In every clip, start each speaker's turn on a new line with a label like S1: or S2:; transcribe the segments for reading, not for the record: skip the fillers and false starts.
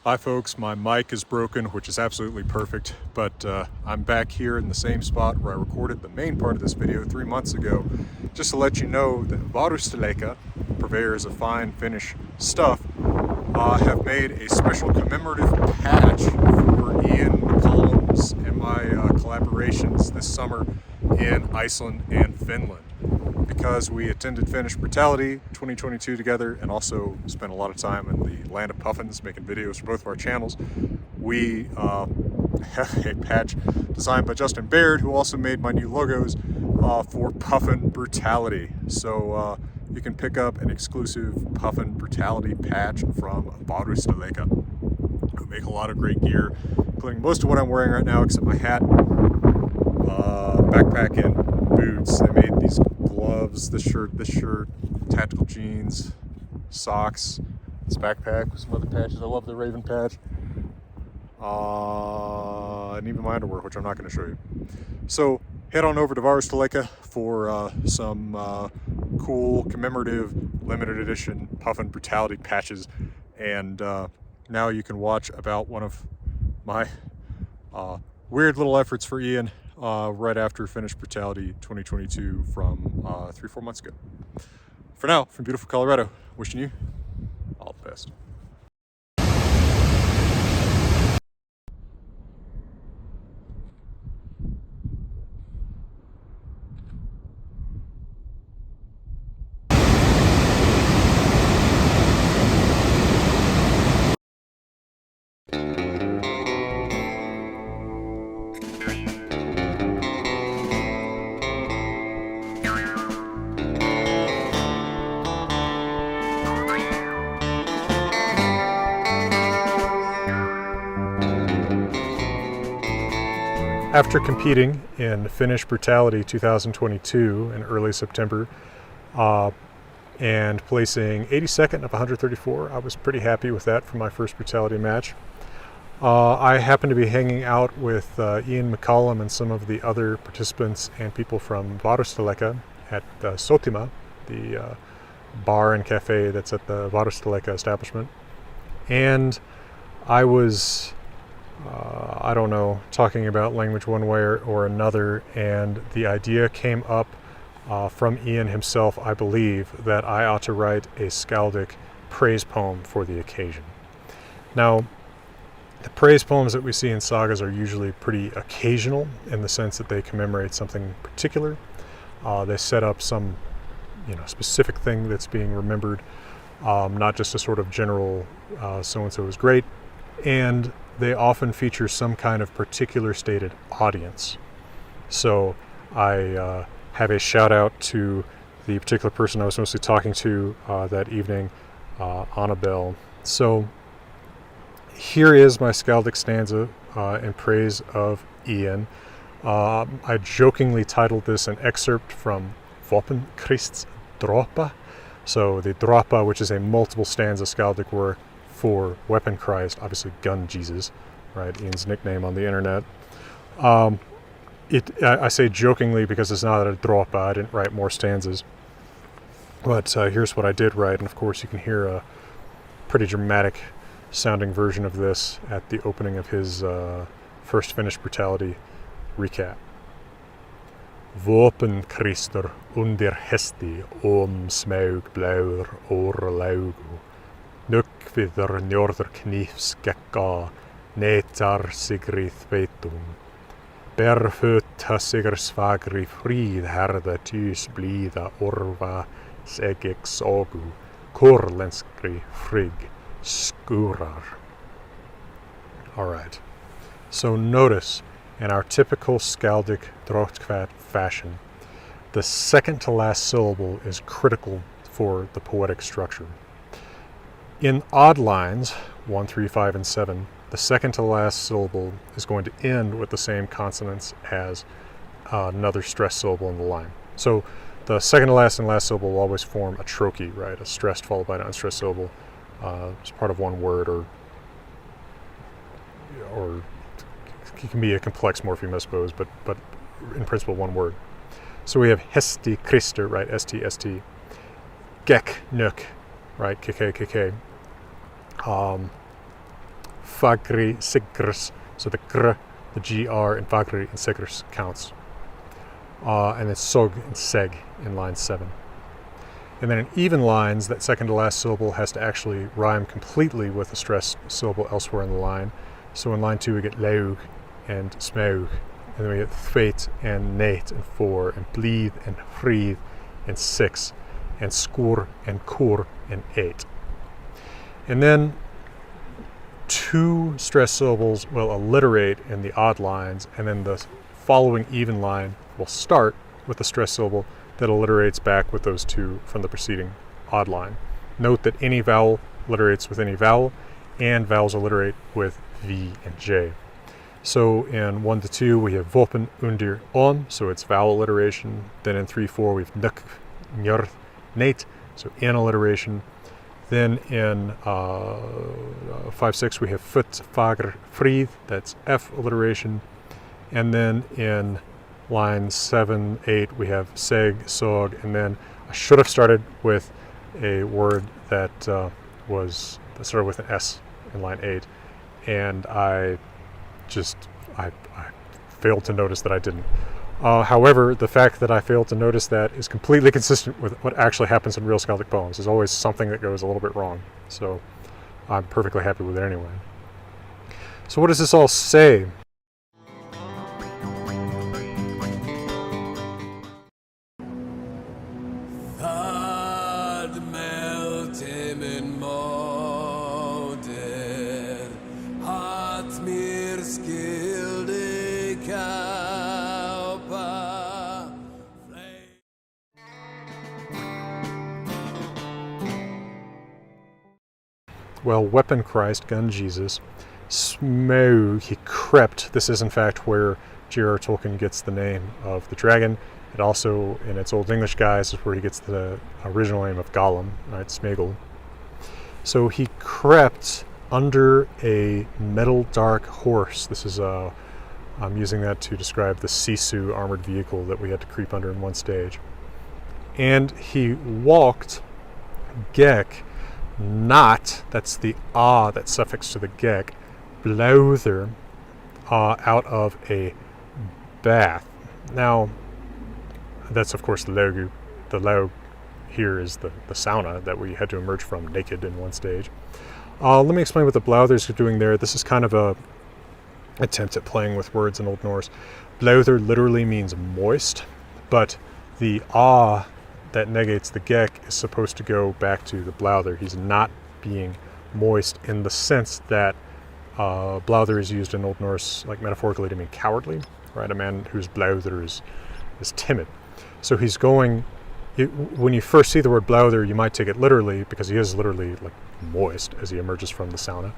S1: Hi folks, my mic is broken, which is absolutely perfect, but I'm back here in the same spot where I recorded the main part of this video 3 months ago, just to let you know that Varusteleka, purveyors of fine Finnish stuff, have made a special commemorative patch for Ian McCollum's and my collaborations this summer in Iceland and Finland. Because we attended Finnish Brutality 2022 together and also spent a lot of time in the land of puffins making videos for both of our channels, we have a patch designed by Justin Baird, who also made my new logos for Puffin Brutality. So you can pick up an exclusive Puffin Brutality patch from Varusteleka, who make a lot of great gear, including most of what I'm wearing right now except my hat, backpack, and boots. They made these gloves, this shirt, tactical jeans, socks, this backpack with some other patches. I love the Raven patch. And even my underwear, which I'm not going to show you. So head on over to Varusteleka for some cool commemorative limited edition Puffin Brutality patches. And now you can watch about one of my weird little efforts for Ian right after Finnish Brutality 2022 from 3-4 months ago. For now, from beautiful Colorado, wishing you all the best. After competing in Finnish Brutality 2022 in early September and placing 82nd of 134, I was pretty happy with that for my first Brutality match. I happened to be hanging out with Ian McCollum and some of the other participants and people from Varusteleka at Sotima, the bar and cafe that's at the Varusteleka establishment. And I was I don't know, talking about language one way or another, and the idea came up from Ian himself, I believe, that I ought to write a skaldic praise poem for the occasion. Now, the praise poems that we see in sagas are usually pretty occasional in the sense that they commemorate something particular. They set up some, specific thing that's being remembered, not just a sort of general so-and-so is great. And they often feature some kind of particular stated audience. So I have a shout out to the particular person I was mostly talking to that evening, Annabelle. So here is my skaldic stanza in praise of Ian. I jokingly titled this an excerpt from Våpen Krist's Dråpa. So the Dråpa, which is a multiple stanza skaldic work for Weapon Christ, obviously Gun Jesus, right? Ian's nickname on the internet. I say jokingly because it's not a dråpa. I didn't write more stanzas. But here's what I did write, and of course you can hear a pretty dramatic sounding version of this at the opening of his first Finnish Brutality recap. Våpen Krister under hesti smaug blauer orlaugu. Nukviður njörður knifskekka, netar sigri þveitum. Berfutta sigur svagri fríð herða tys blíða orva segek sogu, korlenskri frigg skurar. All right. So notice, in our typical skaldic dróttkvæð fashion, the second to last syllable is critical for the poetic structure. In odd lines, 1, 3, 5, and 7, the second to last syllable is going to end with the same consonants as another stressed syllable in the line. So the second to last and last syllable will always form a trochee, right? A stressed followed by an unstressed syllable as part of one word, or it can be a complex morpheme, I suppose, but in principle one word. So we have hesti krister, right? St, st. Gek, nuk, right? Kk, kk. fagri sigrs. So the gr, the gr, and fagri and sigrs counts. And then sog and seg in line 7. And then in even lines, that second to last syllable has to actually rhyme completely with a stressed syllable elsewhere in the line. So in line 2 we get laug and smaug, and then we get thwait and nate and 4, and blíð and hríð and 6, and skur and kur and 8. And then 2 stressed syllables will alliterate in the odd lines, and then the following even line will start with a stressed syllable that alliterates back with those 2 from the preceding odd line. Note that any vowel alliterates with any vowel, and vowels alliterate with V and J. So in 1 to 2 we have vopen, undir, on, so it's vowel alliteration. Then in 3-4 we have nuk, njörð, nate, so in alliteration. Then in 5-6 we have fut, fagr, fríð, that's F alliteration. And then in line 7-8 we have seg, sog, and then I should have started with a word that started with an S in line 8, and I failed to notice that I didn't. However, the fact that I failed to notice that is completely consistent with what actually happens in real skaldic poems. There's always something that goes a little bit wrong, so I'm perfectly happy with it anyway. So what does this all say? Well, weapon Christ, gun Jesus, smaug, he crept. This is in fact where J.R.R. Tolkien gets the name of the dragon. It also, in its Old English guise, is where he gets the original name of Gollum, right, Sméagol. So he crept under a metal dark horse. This is, I'm using that to describe the Sisu armored vehicle that we had to creep under in one stage. And he walked Gek, not, that's the that suffix to the Gek, blauther, out of a bath. Now, that's of course the laug. The laug here is the sauna that we had to emerge from naked in one stage. Let me explain what the blauthers are doing there. This is kind of a attempt at playing with words in Old Norse. Blauther literally means moist, but the that negates the Gek is supposed to go back to the blauther. He's not being moist in the sense that blauther is used in Old Norse, like metaphorically, to mean cowardly, right? A man whose blauther is timid. So he's going, when you first see the word blauther, you might take it literally, because he is literally like moist as he emerges from the sauna.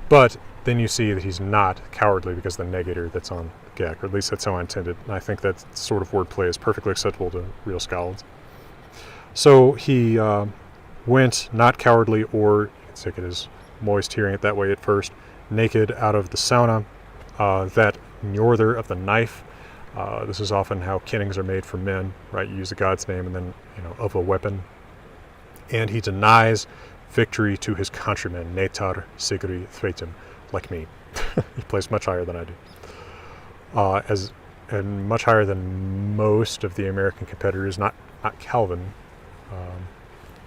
S1: But then you see that he's not cowardly because the negator that's on Gek, or at least that's how I intended. And I think that sort of wordplay is perfectly acceptable to real skalds. So he went not cowardly, or you can take it as moist, hearing it that way at first, naked out of the sauna. That njörður of the knife. This is often how kennings are made for men, right? You use the god's name and then, of a weapon. And he denies victory to his countrymen, netar sigri thwaitum, like me. He plays much higher than I do. And much higher than most of the American competitors, not Calvin,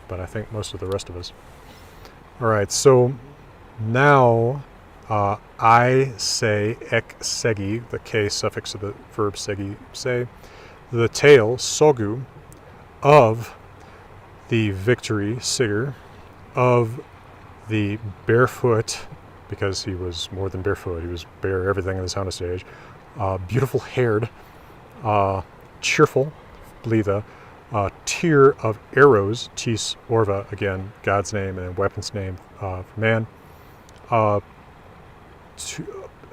S1: but I think most of the rest of us. All right, so now I say ek segi, the K suffix of the verb segi, say, the tale, sogu, of the victory, sigr, of the barefoot, because he was more than barefoot, he was bare everything in the sauna stage, beautiful haired, cheerful, blíða, tier of arrows, tis orva, again, God's name and weapon's name for man,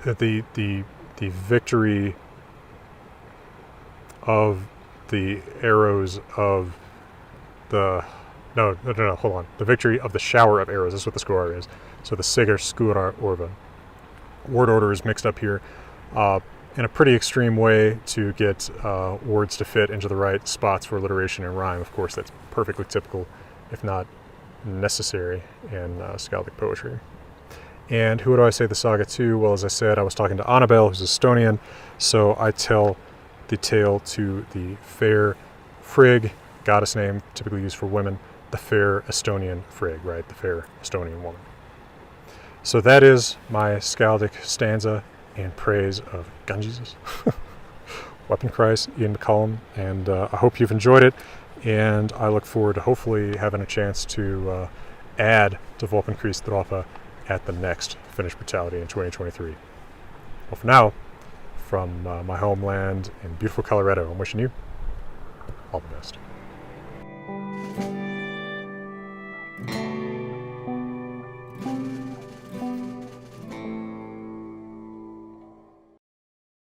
S1: the victory of the arrows of the, no, hold on, the victory of the shower of arrows, that's what the score is. So the sigr, skura, orva. Word order is mixed up here in a pretty extreme way to get words to fit into the right spots for alliteration and rhyme. Of course, that's perfectly typical, if not necessary, in skaldic poetry. And who do I say the saga to? Well, as I said, I was talking to Annabelle, who's Estonian, so I tell the tale to the fair Frigg, goddess name typically used for women, the fair Estonian Frigg, right? The fair Estonian woman. So that is my skaldic stanza in praise of Gunjesus, Weapon Christ, Ian McCollum, and I hope you've enjoyed it, and I look forward to hopefully having a chance to add to Våpenkrigsdrapa at the next Finnish Brutality in 2023. Well, for now, from my homeland in beautiful Colorado, I'm wishing you all the best.